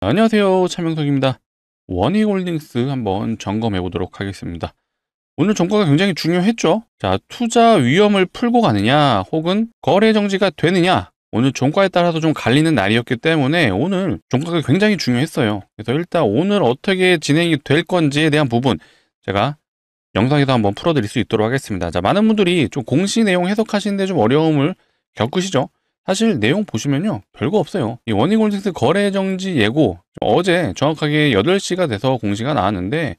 안녕하세요. 차명석입니다. 원희홀딩스 한번 점검해 보도록 하겠습니다. 오늘 종가가 굉장히 중요했죠. 자, 투자 위험을 풀고 가느냐 혹은 거래 정지가 되느냐, 오늘 종가에 따라서 좀 갈리는 날이었기 때문에 오늘 종가가 굉장히 중요했어요. 그래서 일단 오늘 어떻게 진행이 될 건지에 대한 부분 제가 영상에서 한번 풀어드릴 수 있도록 하겠습니다. 자, 많은 분들이 좀 공시 내용 해석하시는데 좀 어려움을 겪으시죠. 사실 내용 보시면요, 별거 없어요. 이 원희홀딩스 거래 정지 예고 어제 정확하게 8시가 돼서 공시가 나왔는데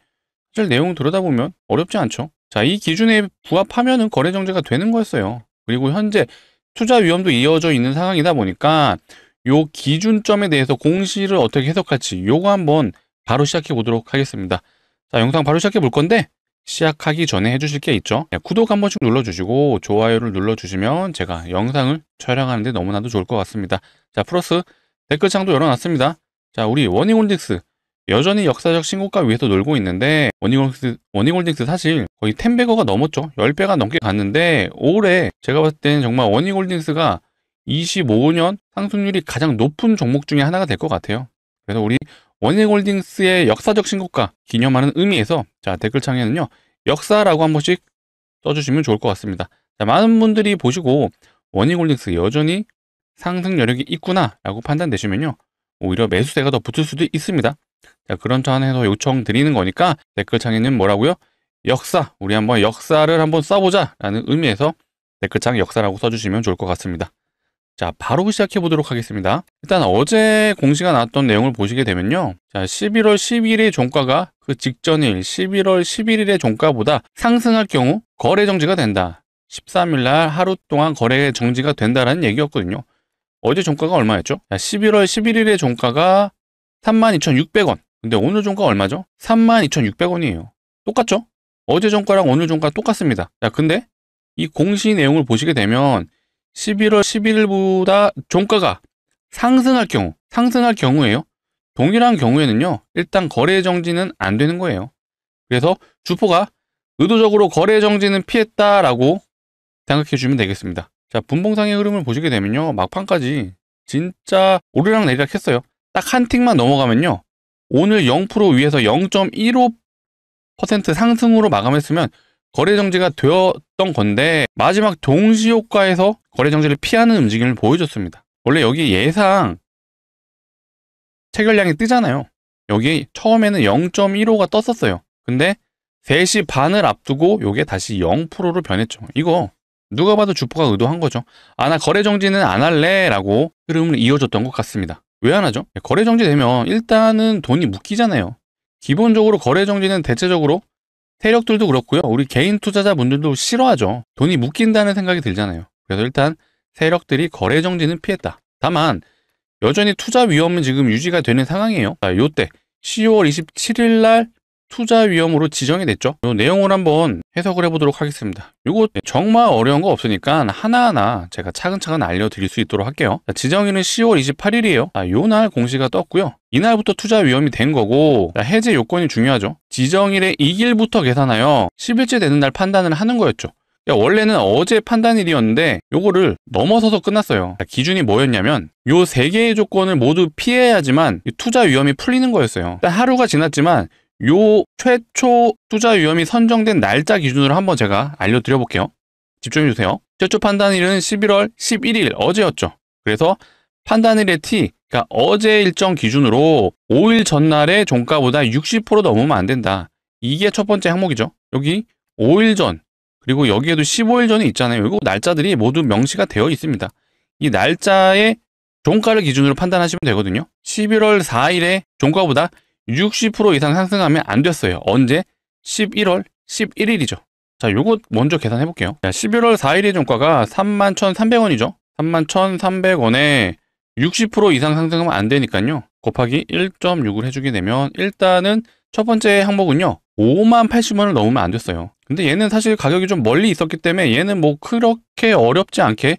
사실 내용 들여다보면 어렵지 않죠. 자, 이 기준에 부합하면은 거래 정지가 되는 거였어요. 그리고 현재 투자 위험도 이어져 있는 상황이다 보니까 요 기준점에 대해서 공시를 어떻게 해석할지 요거 한번 바로 시작해 보도록 하겠습니다. 자, 영상 바로 시작해 볼 건데 시작하기 전에 해주실 게 있죠. 구독 한 번씩 눌러주시고 좋아요를 눌러주시면 제가 영상을 촬영하는데 너무나도 좋을 것 같습니다. 자, 플러스 댓글창도 열어놨습니다. 자, 우리 원희홀딩스 여전히 역사적 신고가 위에서 놀고 있는데 원희홀딩스 사실 거의 10배가 넘었죠. 10배가 넘게 갔는데 올해 제가 봤을 때는 정말 원희홀딩스가 25년 상승률이 가장 높은 종목 중에 하나가 될 것 같아요. 그래서 우리 원희홀딩스의 역사적 신고가 기념하는 의미에서 자, 댓글창에는요 역사라고 한 번씩 써주시면 좋을 것 같습니다. 자, 많은 분들이 보시고 원희홀딩스 여전히 상승 여력이 있구나 라고 판단되시면요 오히려 매수세가 더 붙을 수도 있습니다. 자, 그런 차원에서 요청드리는 거니까 댓글창에는 뭐라고요? 역사, 우리 한번 역사를 한번 써보자 라는 의미에서 댓글창 역사라고 써주시면 좋을 것 같습니다. 자, 바로 시작해 보도록 하겠습니다. 일단 어제 공시가 나왔던 내용을 보시게 되면요. 자, 11월 10일의 종가가 그 직전일 11월 11일의 종가보다 상승할 경우 거래 정지가 된다. 13일 날 하루 동안 거래 정지가 된다라는 얘기였거든요. 어제 종가가 얼마였죠? 자, 11월 11일의 종가가 32,600원. 근데 오늘 종가 얼마죠? 32,600원이에요. 똑같죠? 어제 종가랑 오늘 종가 똑같습니다. 자, 근데 이 공시 내용을 보시게 되면 11월 11일보다 종가가 상승할 경우에요. 동일한 경우에는요, 일단 거래 정지는 안 되는 거예요. 그래서 주포가 의도적으로 거래 정지는 피했다라고 생각해 주시면 되겠습니다. 자, 분봉상의 흐름을 보시게 되면요, 막판까지 진짜 오르락 내리락 했어요. 딱 한 틱만 넘어가면요, 오늘 0% 위에서 0.15% 상승으로 마감했으면 거래 정지가 되었던 건데 마지막 동시 효과에서 거래 정지를 피하는 움직임을 보여줬습니다. 원래 여기 예상 체결량이 뜨잖아요. 여기 처음에는 0.15가 떴었어요. 근데 3시 반을 앞두고 요게 다시 0%로 변했죠. 이거 누가 봐도 주포가 의도한 거죠. 아, 나 거래 정지는 안 할래 라고 흐름을 이어줬던 것 같습니다. 왜 안 하죠? 거래 정지되면 일단은 돈이 묶이잖아요. 기본적으로 거래 정지는 대체적으로 세력들도 그렇고요. 우리 개인 투자자분들도 싫어하죠. 돈이 묶인다는 생각이 들잖아요. 그래서 일단 세력들이 거래 정지는 피했다. 다만 여전히 투자 위험은 지금 유지가 되는 상황이에요. 자, 요때 10월 27일 날 투자 위험으로 지정이 됐죠. 이 내용을 한번 해석을 해보도록 하겠습니다. 이거 정말 어려운 거 없으니까 하나하나 제가 차근차근 알려드릴 수 있도록 할게요. 자, 지정일은 10월 28일이에요. 요 날 공시가 떴고요. 이날부터 투자 위험이 된 거고, 자, 해제 요건이 중요하죠. 지정일의 2일부터 계산하여 10일째 되는 날 판단을 하는 거였죠. 원래는 어제 판단일이었는데 요거를 넘어서서 끝났어요. 자, 기준이 뭐였냐면 요 3개의 조건을 모두 피해야지만 투자 위험이 풀리는 거였어요. 하루가 지났지만 요 최초 투자 위험이 선정된 날짜 기준으로 한번 제가 알려드려 볼게요. 집중해 주세요. 최초 판단일은 11월 11일 어제였죠. 그래서 판단일의 T, 그러니까 어제 일정 기준으로 5일 전날의 종가보다 60% 넘으면 안 된다. 이게 첫 번째 항목이죠. 여기 5일 전, 그리고 여기에도 15일 전이 있잖아요. 이거 날짜들이 모두 명시가 되어 있습니다. 이 날짜의 종가를 기준으로 판단하시면 되거든요. 11월 4일에 종가보다 60% 이상 상승하면 안 됐어요. 언제? 11월 11일이죠. 자, 요거 먼저 계산해 볼게요. 자, 11월 4일의 종가가 31,300원이죠. 31,300원에 60% 이상 상승하면 안 되니까요. 곱하기 1.6을 해주게 되면 일단은 첫 번째 항목은요. 58,000원을 넘으면 안 됐어요. 근데 얘는 사실 가격이 좀 멀리 있었기 때문에 얘는 뭐 그렇게 어렵지 않게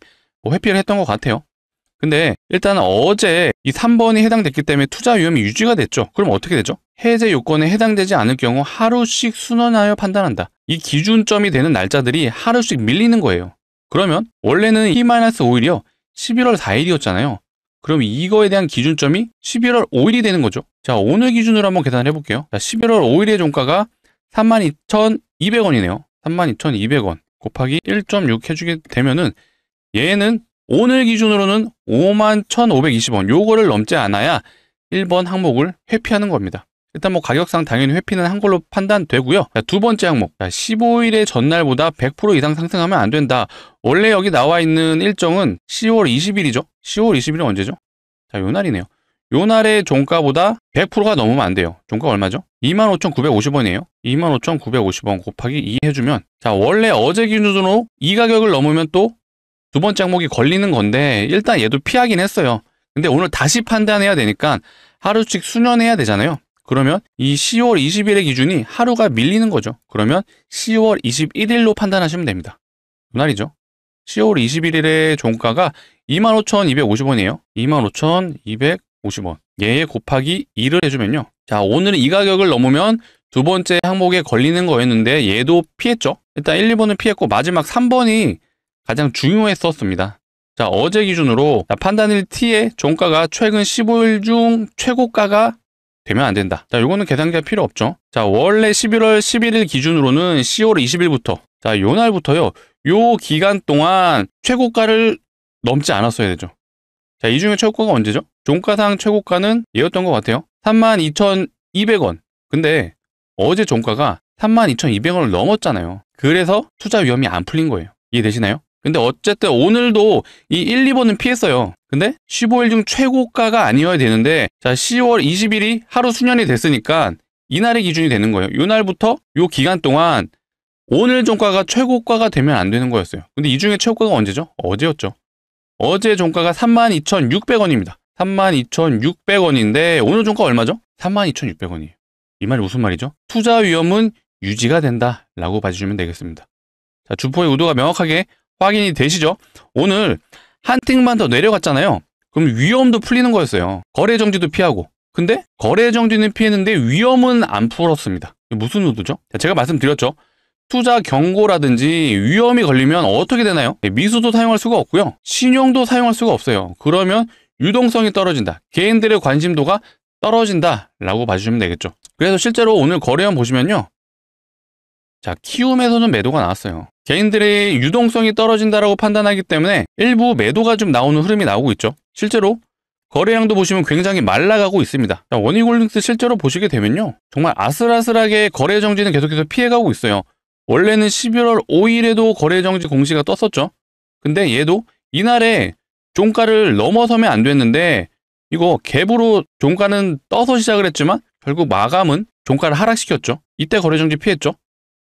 회피를 했던 것 같아요. 근데 일단 어제 이 3번이 해당됐기 때문에 투자 위험이 유지가 됐죠. 그럼 어떻게 되죠? 해제 요건에 해당되지 않을 경우 하루씩 순원하여 판단한다. 이 기준점이 되는 날짜들이 하루씩 밀리는 거예요. 그러면 원래는 T-5일이요 11월 4일이었잖아요. 그럼 이거에 대한 기준점이 11월 5일이 되는 거죠. 자, 오늘 기준으로 한번 계산을 해볼게요. 자, 11월 5일의 종가가 32,200원이네요. 32,200원 곱하기 1.6 해주게 되면은 얘는 오늘 기준으로는 51,520원 요거를 넘지 않아야 1번 항목을 회피하는 겁니다. 일단 뭐 가격상 당연히 회피는 한 걸로 판단되고요. 자, 두 번째 항목. 자, 15일의 전날보다 100% 이상 상승하면 안 된다. 원래 여기 나와 있는 일정은 10월 20일이죠. 10월 20일은 언제죠? 자, 요 날이네요. 요 날의 종가보다 100%가 넘으면 안 돼요. 종가가 얼마죠? 25,950원이에요. 25,950원 곱하기 2 해주면, 자, 원래 어제 기준으로 이 가격을 넘으면 또 두 번째 항목이 걸리는 건데, 일단 얘도 피하긴 했어요. 근데 오늘 다시 판단해야 되니까 하루씩 수년해야 되잖아요. 그러면 이 10월 20일의 기준이 하루가 밀리는 거죠. 그러면 10월 21일로 판단하시면 됩니다. 그 날이죠. 10월 21일의 종가가 25,250원이에요. 25,250원. 얘 곱하기 2를 해주면요. 자, 오늘은 이 가격을 넘으면 두 번째 항목에 걸리는 거였는데 얘도 피했죠. 일단 1, 2번은 피했고 마지막 3번이 가장 중요했었습니다. 자, 어제 기준으로 판단일 T의 종가가 최근 15일 중 최고가가 되면 안 된다. 자, 요거는 계산기가 필요 없죠. 자, 원래 11월 11일 기준으로는 10월 20일부터, 자, 요 날부터요, 요 기간 동안 최고가를 넘지 않았어야 되죠. 자, 이 중에 최고가가 언제죠? 종가상 최고가는 얘였던 것 같아요. 32,200원. 근데 어제 종가가 32,200원을 넘었잖아요. 그래서 투자 위험이 안 풀린 거예요. 이해되시나요? 근데 어쨌든 오늘도 이 1, 2번은 피했어요. 근데 15일 중 최고가가 아니어야 되는데, 자, 10월 20일이 하루 수년이 됐으니까 이날의 기준이 되는 거예요. 이 날부터 이 기간 동안 오늘 종가가 최고가가 되면 안 되는 거였어요. 근데 이 중에 최고가가 언제죠? 어제였죠. 어제 종가가 32,600원입니다. 32,600원인데 오늘 종가 얼마죠? 32,600원이에요. 이 말이 무슨 말이죠? 투자 위험은 유지가 된다 라고 봐주시면 되겠습니다. 자, 주포의 의도가 명확하게 확인이 되시죠? 오늘 한 틱만 더 내려갔잖아요. 그럼 위험도 풀리는 거였어요. 거래 정지도 피하고. 근데 거래 정지는 피했는데 위험은 안 풀었습니다. 무슨 의도죠? 제가 말씀드렸죠. 투자 경고라든지 위험이 걸리면 어떻게 되나요? 미수도 사용할 수가 없고요. 신용도 사용할 수가 없어요. 그러면 유동성이 떨어진다. 개인들의 관심도가 떨어진다 라고 봐주시면 되겠죠. 그래서 실제로 오늘 거래원 보시면요. 자, 키움에서는 매도가 나왔어요. 개인들의 유동성이 떨어진다라고 판단하기 때문에 일부 매도가 좀 나오는 흐름이 나오고 있죠. 실제로 거래량도 보시면 굉장히 말라가고 있습니다. 자, 원익홀딩스 실제로 보시게 되면요. 정말 아슬아슬하게 거래 정지는 계속해서 피해가고 있어요. 원래는 11월 5일에도 거래 정지 공시가 떴었죠. 근데 얘도 이날에 종가를 넘어서면 안 됐는데 이거 갭으로 종가는 떠서 시작을 했지만 결국 마감은 종가를 하락시켰죠. 이때 거래 정지 피했죠.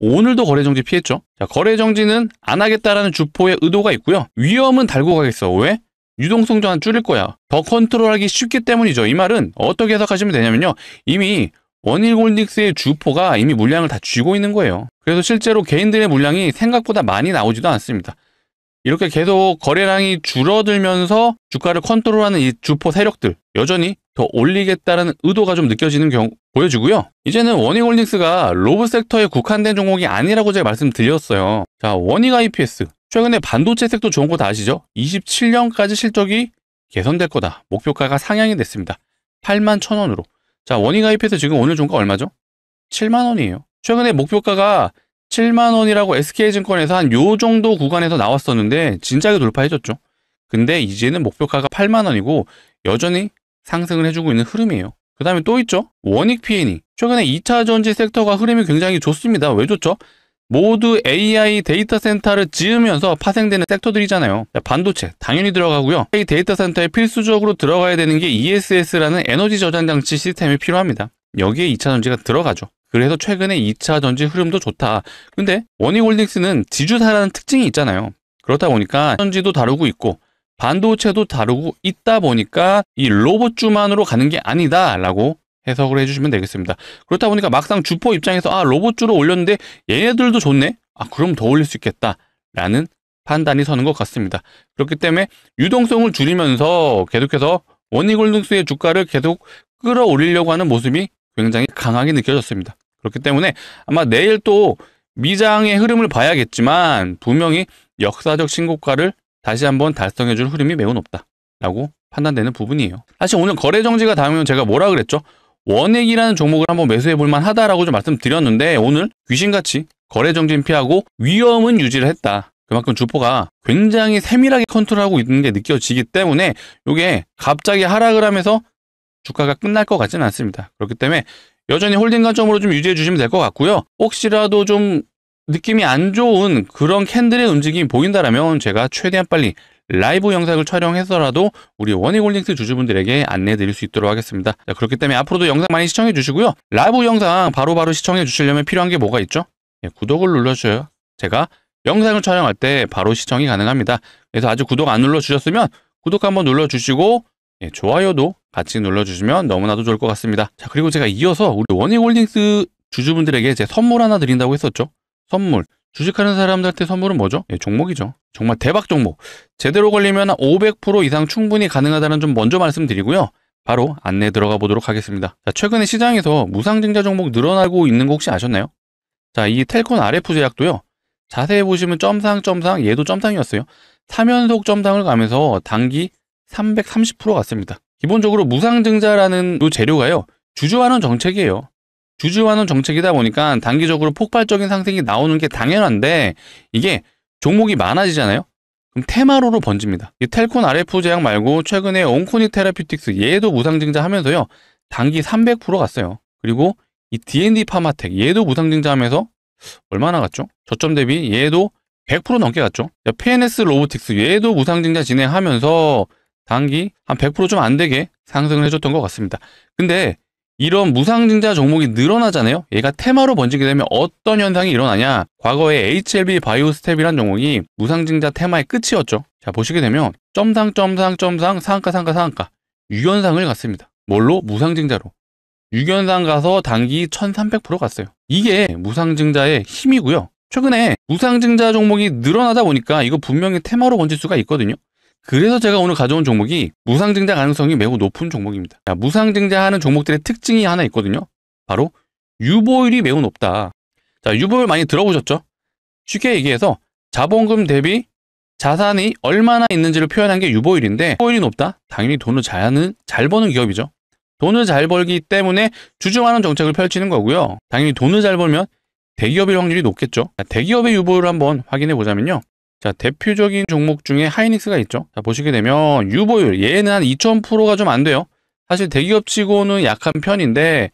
오늘도 거래정지 피했죠. 자, 거래정지는 안 하겠다라는 주포의 의도가 있고요. 위험은 달고 가겠어. 왜? 유동성 좀 줄일 거야. 더 컨트롤하기 쉽기 때문이죠. 이 말은 어떻게 해석하시면 되냐면요. 이미 원익홀딩스의 주포가 이미 물량을 다 쥐고 있는 거예요. 그래서 실제로 개인들의 물량이 생각보다 많이 나오지도 않습니다. 이렇게 계속 거래량이 줄어들면서 주가를 컨트롤하는 이 주포 세력들 여전히 더 올리겠다는 의도가 좀 느껴지는 경우 보여지고요. 이제는 원익홀딩스가 로봇 섹터에 국한된 종목이 아니라고 제가 말씀드렸어요. 자, 원익 IPS 최근에 반도체 섹터 좋은 거 다 아시죠? 27년까지 실적이 개선될 거다. 목표가가 상향이 됐습니다. 81,000원으로. 자, 원익 IPS 지금 오늘 종가 얼마죠? 7만 원이에요. 최근에 목표가가 7만 원이라고 SK증권에서 한 요 정도 구간에서 나왔었는데 진작에 돌파해줬죠. 근데 이제는 목표가가 8만 원이고 여전히 상승을 해주고 있는 흐름이에요. 그 다음에 또 있죠. 원익 P&E. 최근에 2차 전지 섹터가 흐름이 굉장히 좋습니다. 왜 좋죠? 모두 AI 데이터 센터를 지으면서 파생되는 섹터들이잖아요. 반도체 당연히 들어가고요. AI 데이터 센터에 필수적으로 들어가야 되는 게 ESS라는 에너지 저장 장치 시스템이 필요합니다. 여기에 2차 전지가 들어가죠. 그래서 최근에 2차 전지 흐름도 좋다. 근데 원익홀딩스는 지주사라는 특징이 있잖아요. 그렇다 보니까 전지도 다루고 있고 반도체도 다루고 있다 보니까 이 로봇주만으로 가는 게 아니다 라고 해석을 해주시면 되겠습니다. 그렇다 보니까 막상 주포 입장에서 로봇주로 올렸는데 얘네들도 좋네? 그럼 더 올릴 수 있겠다 라는 판단이 서는 것 같습니다. 그렇기 때문에 유동성을 줄이면서 계속해서 원익홀딩스의 주가를 계속 끌어올리려고 하는 모습이 굉장히 강하게 느껴졌습니다. 그렇기 때문에 아마 내일 또 미장의 흐름을 봐야겠지만 분명히 역사적 신고가를 다시 한번 달성해줄 흐름이 매우 높다라고 판단되는 부분이에요. 사실 오늘 거래 정지가 닿으면 제가 뭐라 그랬죠? 원액이라는 종목을 한번 매수해 볼 만하다라고 좀 말씀드렸는데 오늘 귀신같이 거래 정지는 피하고 위험은 유지를 했다. 그만큼 주포가 굉장히 세밀하게 컨트롤하고 있는 게 느껴지기 때문에 이게 갑자기 하락을 하면서 주가가 끝날 것 같지는 않습니다. 그렇기 때문에 여전히 홀딩 관점으로 좀 유지해 주시면 될 것 같고요. 혹시라도 좀 느낌이 안 좋은 그런 캔들의 움직임이 보인다라면 제가 최대한 빨리 라이브 영상을 촬영해서라도 우리 원익홀딩스 주주분들에게 안내해 드릴 수 있도록 하겠습니다. 자, 그렇기 때문에 앞으로도 영상 많이 시청해 주시고요. 라이브 영상 바로바로 시청해 주시려면 필요한 게 뭐가 있죠? 구독을 눌러주셔요. 제가 영상을 촬영할 때 바로 시청이 가능합니다. 그래서 아직 구독 안 눌러주셨으면 구독 한번 눌러주시고 좋아요도 같이 눌러주시면 너무나도 좋을 것 같습니다. 자, 그리고 제가 이어서 우리 원익홀딩스 주주분들에게 제 선물 하나 드린다고 했었죠. 선물. 주식하는 사람들한테 선물은 뭐죠? 종목이죠. 정말 대박 종목. 제대로 걸리면 500% 이상 충분히 가능하다는 좀 먼저 말씀드리고요. 바로 안내 들어가 보도록 하겠습니다. 자, 최근에 시장에서 무상증자 종목 늘어나고 있는 거 혹시 아셨나요? 자, 이 텔콘 RF 제약도요. 자세히 보시면 점상 얘도 점상이었어요. 3연속 점상을 가면서 단기 330% 갔습니다. 기본적으로 무상증자라는 이 재료가요. 주주환원 정책이에요. 주주환원 정책이다 보니까 단기적으로 폭발적인 상승이 나오는 게 당연한데 이게 종목이 많아지잖아요. 그럼 테마로로 번집니다. 이 텔콘 RF 제약 말고 최근에 온코니 테라퓨틱스 얘도 무상증자 하면서요. 단기 300% 갔어요. 그리고 이 D&D 파마텍 얘도 무상증자 하면서 얼마나 갔죠? 저점 대비 얘도 100% 넘게 갔죠. PNS 로보틱스 얘도 무상증자 진행하면서 단기 한 100% 좀 안 되게 상승을 해줬던 것 같습니다. 근데 이런 무상증자 종목이 늘어나잖아요. 얘가 테마로 번지게 되면 어떤 현상이 일어나냐. 과거에 HLB 바이오스텝이라는 종목이 무상증자 테마의 끝이었죠. 자, 보시게 되면 점상 상한가 유연상을 갔습니다. 뭘로? 무상증자로. 유연상 가서 단기 1300% 갔어요. 이게 무상증자의 힘이고요. 최근에 무상증자 종목이 늘어나다 보니까 이거 분명히 테마로 번질 수가 있거든요. 그래서 제가 오늘 가져온 종목이 무상증자 가능성이 매우 높은 종목입니다. 자, 무상증자하는 종목들의 특징이 하나 있거든요. 바로 유보율이 매우 높다. 자, 유보율 많이 들어보셨죠? 쉽게 얘기해서 자본금 대비 자산이 얼마나 있는지를 표현한 게 유보율인데 유보율이 높다? 당연히 돈을 잘 버는 기업이죠. 돈을 잘 벌기 때문에 주주환원 정책을 펼치는 거고요. 당연히 돈을 잘 벌면 대기업일 확률이 높겠죠. 자, 대기업의 유보율을 한번 확인해 보자면요. 자, 대표적인 종목 중에 하이닉스가 있죠. 자, 보시게 되면 유보율 얘는 한 2000%가 좀 안 돼요. 사실 대기업치고는 약한 편인데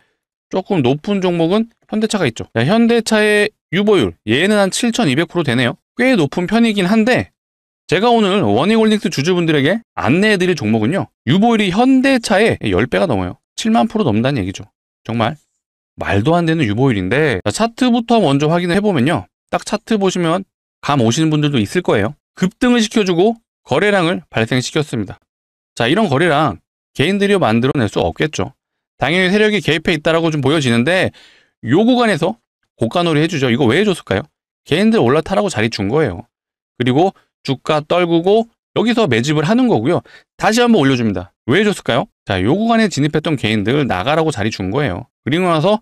조금 높은 종목은 현대차가 있죠. 자, 현대차의 유보율 얘는 한 7200% 되네요. 꽤 높은 편이긴 한데 제가 오늘 원익홀딩스 주주분들에게 안내해드릴 종목은요. 유보율이 현대차의 10배가 넘어요. 7만% 넘는다는 얘기죠. 정말 말도 안 되는 유보율인데 자, 차트부터 먼저 확인을 해보면요. 딱 차트 보시면 감 오시는 분들도 있을 거예요. 급등을 시켜주고 거래량을 발생시켰습니다. 자, 이런 거래량 개인들이 만들어낼 수 없겠죠. 당연히 세력이 개입해 있다라고 좀 보여지는데 요 구간에서 고가놀이 해주죠. 이거 왜 해줬을까요? 개인들 올라타라고 자리 준 거예요. 그리고 주가 떨구고 여기서 매집을 하는 거고요. 다시 한번 올려줍니다. 왜 해줬을까요? 자, 요 구간에 진입했던 개인들 나가라고 자리 준 거예요. 그리고 나서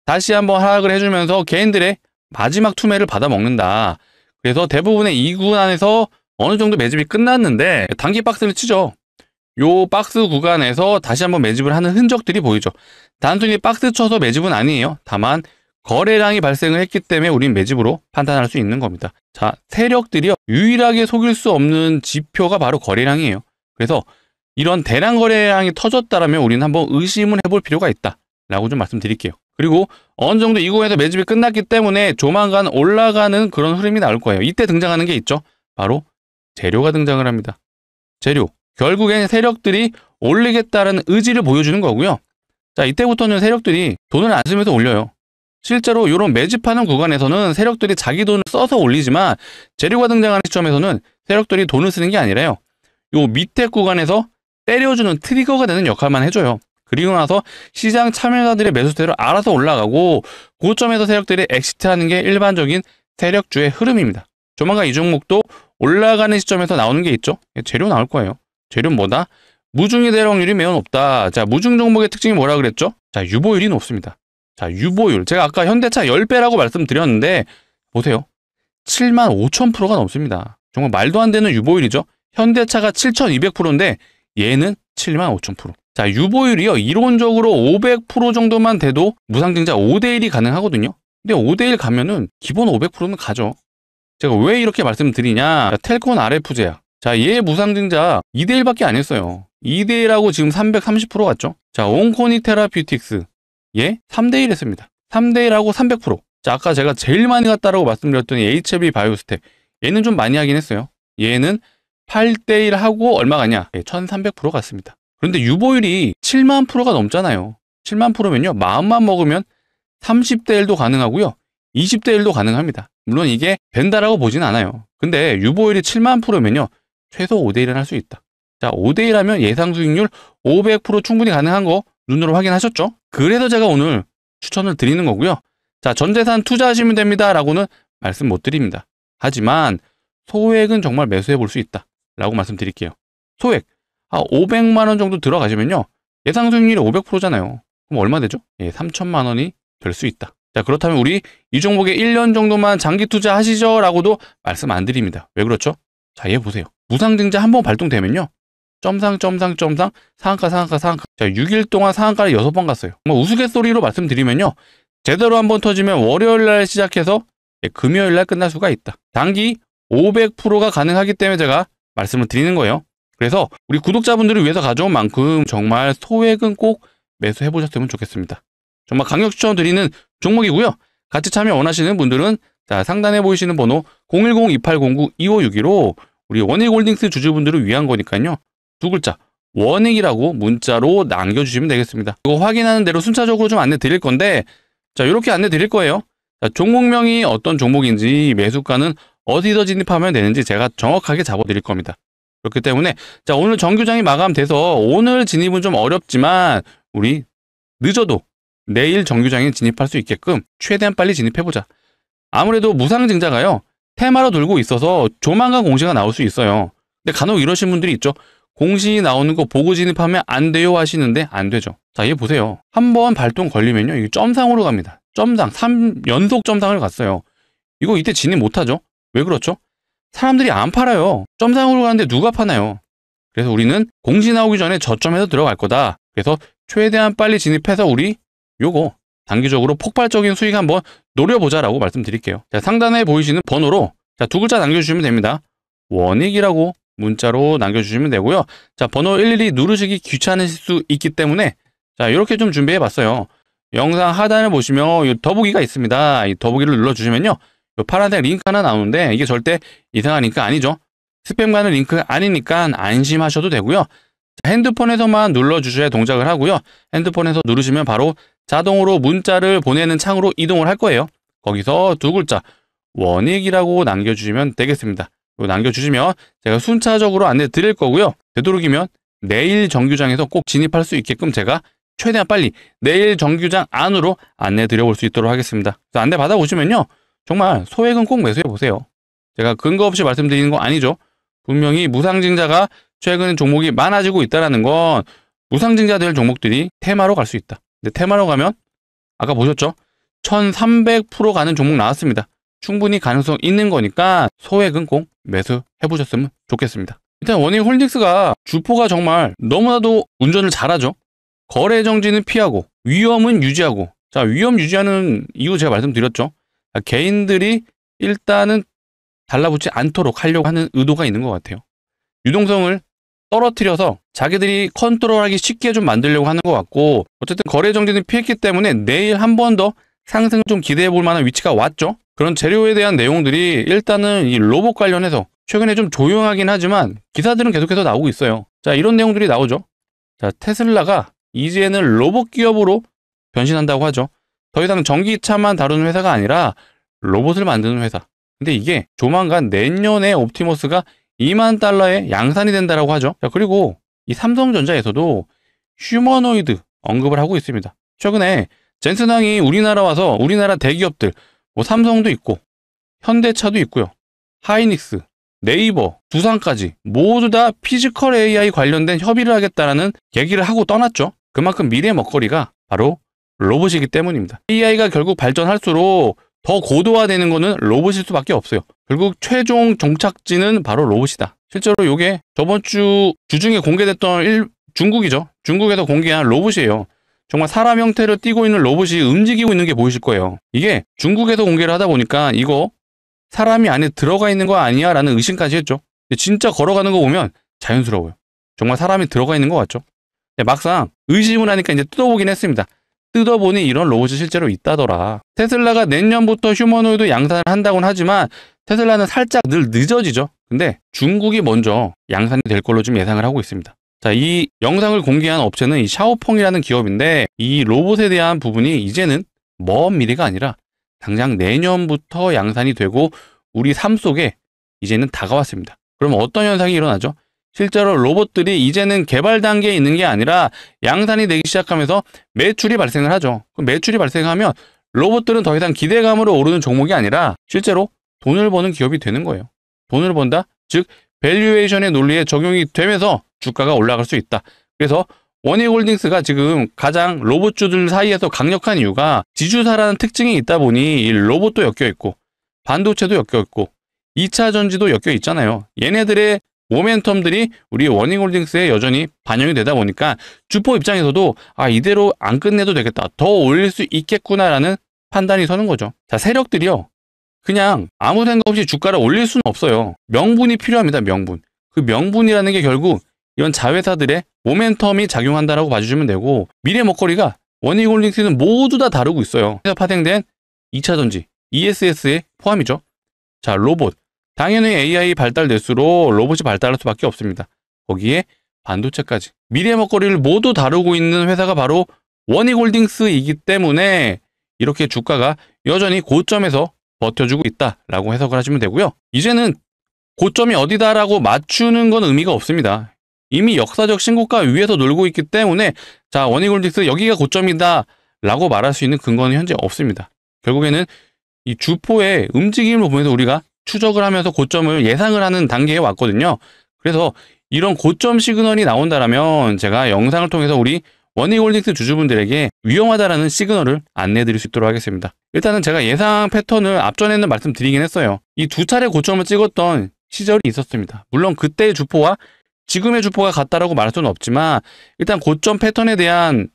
다시 한번 하락을 해주면서 개인들의 마지막 투매를 받아먹는다. 그래서 대부분의 이 구간에서 어느 정도 매집이 끝났는데 단기 박스를 치죠. 요 박스 구간에서 다시 한번 매집을 하는 흔적들이 보이죠. 단순히 박스 쳐서 매집은 아니에요. 다만 거래량이 발생을 했기 때문에 우린 매집으로 판단할 수 있는 겁니다. 자, 세력들이요. 유일하게 속일 수 없는 지표가 바로 거래량이에요. 그래서 이런 대량 거래량이 터졌다라면 우리는 한번 의심을 해볼 필요가 있다라고 좀 말씀드릴게요. 그리고 어느 정도 이 구간에서 매집이 끝났기 때문에 조만간 올라가는 그런 흐름이 나올 거예요. 이때 등장하는 게 있죠. 바로 재료가 등장을 합니다. 재료. 결국엔 세력들이 올리겠다라는 의지를 보여주는 거고요. 자, 이때부터는 세력들이 돈을 안 쓰면서 올려요. 실제로 이런 매집하는 구간에서는 세력들이 자기 돈을 써서 올리지만 재료가 등장하는 시점에서는 세력들이 돈을 쓰는 게 아니라요. 요 밑에 구간에서 때려주는 트리거가 되는 역할만 해줘요. 그리고 나서 시장 참여자들의 매수세로 알아서 올라가고 고점에서 세력들이 엑시트하는 게 일반적인 세력주의 흐름입니다. 조만간 이 종목도 올라가는 시점에서 나오는 게 있죠. 재료 나올 거예요. 재료는 뭐다? 무중이 될 확률이 매우 높다. 자, 무중 종목의 특징이 뭐라 그랬죠? 자, 유보율이 높습니다. 자, 유보율. 제가 아까 현대차 10배라고 말씀드렸는데 보세요. 75,000%가 넘습니다. 정말 말도 안 되는 유보율이죠. 현대차가 7200%인데 얘는 75,000%. 자, 유보율이요. 이론적으로 500% 정도만 돼도 무상증자 5대1이 가능하거든요. 근데 5대1 가면은 기본 500%는 가죠. 제가 왜 이렇게 말씀드리냐. 자, 텔콘 RF제약. 자, 얘 무상증자 2대1밖에 안 했어요. 2대1하고 지금 330% 갔죠. 자, 온코니 테라퓨틱스. 얘 3대1 했습니다. 3대1하고 300%. 자, 아까 제가 제일 많이 갔다라고 말씀드렸던 HLB 바이오스텍. 얘는 좀 많이 하긴 했어요. 얘는 8대1 하고 얼마 가냐? 1300% 갔습니다. 그런데 유보율이 7만 %가 넘잖아요. 7만 %면요. 마음만 먹으면 30대1도 가능하고요. 20대1도 가능합니다. 물론 이게 된다라고 보진 않아요. 근데 유보율이 7만 %면요. 최소 5대1은 할 수 있다. 자, 5대1 하면 예상 수익률 500% 충분히 가능한 거 눈으로 확인하셨죠? 그래서 제가 오늘 추천을 드리는 거고요. 자, 전재산 투자하시면 됩니다. 라고는 말씀 못 드립니다. 하지만 소액은 정말 매수해 볼 수 있다. 라고 말씀드릴게요. 소액. 500만 원 정도 들어가시면요. 예상 수익률이 500%잖아요. 그럼 얼마 되죠? 3천만 원이 될 수 있다. 자, 그렇다면 우리 이 종목에 1년 정도만 장기 투자하시죠? 라고도 말씀 안 드립니다. 왜 그렇죠? 자, 얘 보세요. 무상증자 한번 발동되면요. 점상, 상한가. 자, 6일 동안 상한가를 6번 갔어요. 우스갯소리로 말씀드리면요. 제대로 한번 터지면 월요일 날 시작해서 금요일 날 끝날 수가 있다. 단기 500%가 가능하기 때문에 제가 말씀을 드리는 거예요. 그래서 우리 구독자분들을 위해서 가져온 만큼 정말 소액은 꼭 매수해 보셨으면 좋겠습니다. 정말 강력 추천드리는 종목이고요. 같이 참여 원하시는 분들은 자, 상단에 보이시는 번호 010-2809-2561로 우리 원익홀딩스 주주분들을 위한 거니까요. 두 글자 원익이라고 문자로 남겨주시면 되겠습니다. 이거 확인하는 대로 순차적으로 좀 안내 드릴 건데 자, 이렇게 안내 드릴 거예요. 자, 종목명이 어떤 종목인지 매수가는 어디서 진입하면 되는지 제가 정확하게 잡아드릴 겁니다. 그렇기 때문에 자, 오늘 정규장이 마감돼서 오늘 진입은 좀 어렵지만 우리 늦어도 내일 정규장에 진입할 수 있게끔 최대한 빨리 진입해보자. 아무래도 무상증자가요. 테마로 돌고 있어서 조만간 공시가 나올 수 있어요. 근데 간혹 이러신 분들이 있죠. 공시 나오는 거 보고 진입하면 안 돼요 하시는데 안 되죠. 자, 얘 보세요. 한번 발동 걸리면요. 이게 점상으로 갑니다. 점상 3연속 점상을 갔어요. 이거 이때 진입 못하죠. 왜 그렇죠? 사람들이 안 팔아요. 점상으로 가는데 누가 파나요? 그래서 우리는 공시 나오기 전에 저점에서 들어갈 거다. 그래서 최대한 빨리 진입해서 우리 요거 단기적으로 폭발적인 수익 한번 노려보자라고 말씀드릴게요. 자, 상단에 보이시는 번호로 자, 두 글자 남겨주시면 됩니다. 원익이라고 문자로 남겨주시면 되고요. 자, 번호 일일이 누르시기 귀찮으실 수 있기 때문에 자, 이렇게 좀 준비해봤어요. 영상 하단을 보시면 이 더보기가 있습니다. 이 더보기를 눌러주시면요. 이 파란색 링크 하나 나오는데 이게 절대 이상한 링크 아니죠. 스팸 가는 링크 아니니까 안심하셔도 되고요. 자, 핸드폰에서만 눌러주셔야 동작을 하고요. 핸드폰에서 누르시면 바로 자동으로 문자를 보내는 창으로 이동을 할 거예요. 거기서 두 글자 원익이라고 남겨주시면 되겠습니다. 남겨주시면 제가 순차적으로 안내 드릴 거고요. 되도록이면 내일 정규장에서 꼭 진입할 수 있게끔 제가 최대한 빨리 내일 정규장 안으로 안내 드려볼 수 있도록 하겠습니다. 그래서 안내 받아보시면요. 정말 소액은 꼭 매수해 보세요. 제가 근거 없이 말씀드리는 거 아니죠. 분명히 무상증자가 최근 종목이 많아지고 있다는 건 무상증자 될 종목들이 테마로 갈 수 있다. 근데 테마로 가면 아까 보셨죠? 1300% 가는 종목 나왔습니다. 충분히 가능성 있는 거니까 소액은 꼭 매수해 보셨으면 좋겠습니다. 일단 원익홀딩스가 주포가 정말 너무나도 운전을 잘하죠. 거래 정지는 피하고 위험은 유지하고 자, 위험 유지하는 이유 제가 말씀드렸죠. 개인들이 일단은 달라붙지 않도록 하려고 하는 의도가 있는 것 같아요. 유동성을 떨어뜨려서 자기들이 컨트롤하기 쉽게 좀 만들려고 하는 것 같고 어쨌든 거래 정지는 피했기 때문에 내일 한 번 더 상승 좀 기대해 볼 만한 위치가 왔죠. 그런 재료에 대한 내용들이 일단은 이 로봇 관련해서 최근에 좀 조용하긴 하지만 기사들은 계속해서 나오고 있어요. 자, 이런 내용들이 나오죠. 자, 테슬라가 이제는 로봇 기업으로 변신한다고 하죠. 더 이상 전기차만 다루는 회사가 아니라 로봇을 만드는 회사. 근데 이게 조만간 내년에 옵티머스가 2만 달러에 양산이 된다라고 하죠. 자, 그리고 이 삼성전자에서도 휴머노이드 언급을 하고 있습니다. 최근에 젠슨항이 우리나라 와서 우리나라 대기업들 뭐 삼성도 있고 현대차도 있고요. 하이닉스, 네이버, 두산까지 모두 다 피지컬 AI 관련된 협의를 하겠다라는 얘기를 하고 떠났죠. 그만큼 미래 먹거리가 바로 로봇이기 때문입니다. AI가 결국 발전할수록 더 고도화되는 거는 로봇일 수밖에 없어요. 결국 최종 종착지는 바로 로봇이다. 실제로 요게 저번 주 주중에 공개됐던 중국이죠. 중국에서 공개한 로봇이에요. 정말 사람 형태를 띠고 있는 로봇이 움직이고 있는 게 보이실 거예요. 이게 중국에서 공개를 하다 보니까 이거 사람이 안에 들어가 있는 거 아니야? 라는 의심까지 했죠. 근데 진짜 걸어가는 거 보면 자연스러워요. 정말 사람이 들어가 있는 것 같죠. 근데 막상 의심을 하니까 이제 뜯어보긴 했습니다. 뜯어보니 이런 로봇이 실제로 있다더라. 테슬라가 내년부터 휴머노이드 양산을 한다고는 하지만 테슬라는 살짝 늘 늦어지죠. 근데 중국이 먼저 양산이 될 걸로 좀 예상을 하고 있습니다. 자, 이 영상을 공개한 업체는 이 샤오펑이라는 기업인데 이 로봇에 대한 부분이 이제는 먼 미래가 아니라 당장 내년부터 양산이 되고 우리 삶 속에 이제는 다가왔습니다. 그럼 어떤 현상이 일어나죠? 실제로 로봇들이 이제는 개발 단계에 있는 게 아니라 양산이 되기 시작하면서 매출이 발생을 하죠. 그럼 매출이 발생하면 로봇들은 더 이상 기대감으로 오르는 종목이 아니라 실제로 돈을 버는 기업이 되는 거예요. 돈을 번다? 즉 밸류에이션의 논리에 적용이 되면서 주가가 올라갈 수 있다. 그래서 원익홀딩스가 지금 가장 로봇주들 사이에서 강력한 이유가 지주사라는 특징이 있다 보니 이 로봇도 엮여있고 반도체도 엮여있고 2차 전지도 엮여있잖아요. 얘네들의 모멘텀들이 우리 원익홀딩스에 여전히 반영이 되다 보니까 주포 입장에서도 이대로 안 끝내도 되겠다. 더 올릴 수 있겠구나라는 판단이 서는 거죠. 자, 세력들이요. 그냥 아무 생각 없이 주가를 올릴 수는 없어요. 명분이 필요합니다. 명분. 그 명분이라는 게 결국 이런 자회사들의 모멘텀이 작용한다라고 봐주시면 되고 미래 먹거리가 원익홀딩스는 모두 다 다루고 있어요. 그래서 파생된 2차 전지, ESS에 포함이죠. 자, 로봇. 당연히 AI 발달될수록 로봇이 발달할 수밖에 없습니다. 거기에 반도체까지. 미래 먹거리를 모두 다루고 있는 회사가 바로 원익홀딩스이기 때문에 이렇게 주가가 여전히 고점에서 버텨주고 있다라고 해석을 하시면 되고요. 이제는 고점이 어디다라고 맞추는 건 의미가 없습니다. 이미 역사적 신고가 위에서 놀고 있기 때문에 자, 원익홀딩스 여기가 고점이다 라고 말할 수 있는 근거는 현재 없습니다. 결국에는 이 주포의 움직임을 보면서 우리가 추적을 하면서 고점을 예상을 하는 단계에 왔거든요. 그래서 이런 고점 시그널이 나온다라면 제가 영상을 통해서 우리 원익홀딩스 주주분들에게 위험하다라는 시그널을 안내해 드릴 수 있도록 하겠습니다. 일단은 제가 예상 패턴을 앞전에는 말씀드리긴 했어요. 이 두 차례 고점을 찍었던 시절이 있었습니다. 물론 그때의 주포와 지금의 주포가 같다라고 말할 수는 없지만 일단 고점 패턴에 대한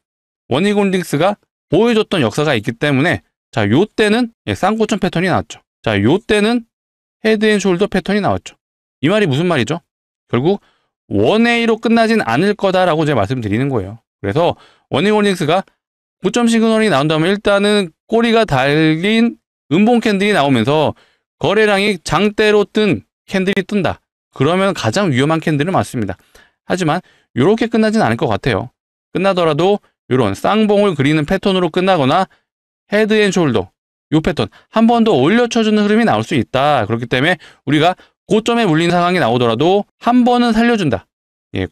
원익홀딩스가 보여줬던 역사가 있기 때문에 자, 요때는 쌍고점 패턴이 나왔죠. 자, 요때는 헤드앤숄더 패턴이 나왔죠. 이 말이 무슨 말이죠? 결국 원웨이로 끝나진 않을 거다라고 제가 말씀드리는 거예요. 그래서 원익홀딩스가 고점 시그널이 나온다면 일단은 꼬리가 달린 음봉 캔들이 나오면서 거래량이 장대로 뜬 캔들이 뜬다. 그러면 가장 위험한 캔들은 맞습니다. 하지만 이렇게 끝나진 않을 것 같아요. 끝나더라도 이런 쌍봉을 그리는 패턴으로 끝나거나 헤드앤숄더 이 패턴 한 번 더 올려쳐주는 흐름이 나올 수 있다. 그렇기 때문에 우리가 고점에 물린 상황이 나오더라도 한 번은 살려준다.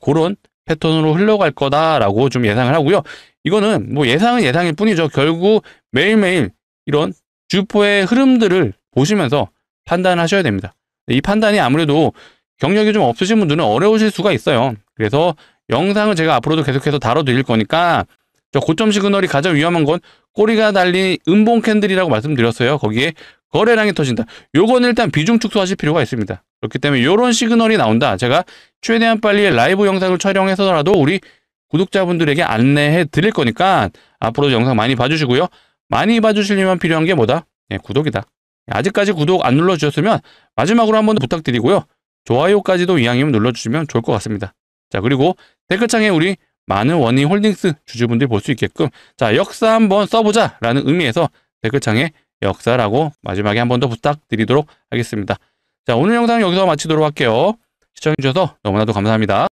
그런 패턴으로 흘러갈 거다라고 좀 예상을 하고요. 이거는 뭐 예상은 예상일 뿐이죠. 결국 매일매일 이런 주포의 흐름들을 보시면서 판단하셔야 됩니다. 이 판단이 아무래도 경력이 좀 없으신 분들은 어려우실 수가 있어요. 그래서 영상을 제가 앞으로도 계속해서 다뤄드릴 거니까 저 고점 시그널이 가장 위험한 건 꼬리가 달린 음봉 캔들이라고 말씀드렸어요. 거기에 거래량이 터진다. 요거는 일단 비중 축소하실 필요가 있습니다. 그렇기 때문에 이런 시그널이 나온다. 제가 최대한 빨리 라이브 영상을 촬영해서라도 우리 구독자분들에게 안내해 드릴 거니까 앞으로 영상 많이 봐주시고요. 많이 봐주시려면 필요한 게 뭐다? 구독이다. 아직까지 구독 안 눌러주셨으면 마지막으로 한 번 더 부탁드리고요. 좋아요까지도 이왕이면 눌러주시면 좋을 것 같습니다. 자, 그리고 댓글창에 우리 많은 원익홀딩스 주주분들이 볼 수 있게끔 자, 역사 한번 써보자 라는 의미에서 댓글창에 역사라고 마지막에 한 번 더 부탁드리도록 하겠습니다. 자, 오늘 영상 여기서 마치도록 할게요. 시청해주셔서 너무나도 감사합니다.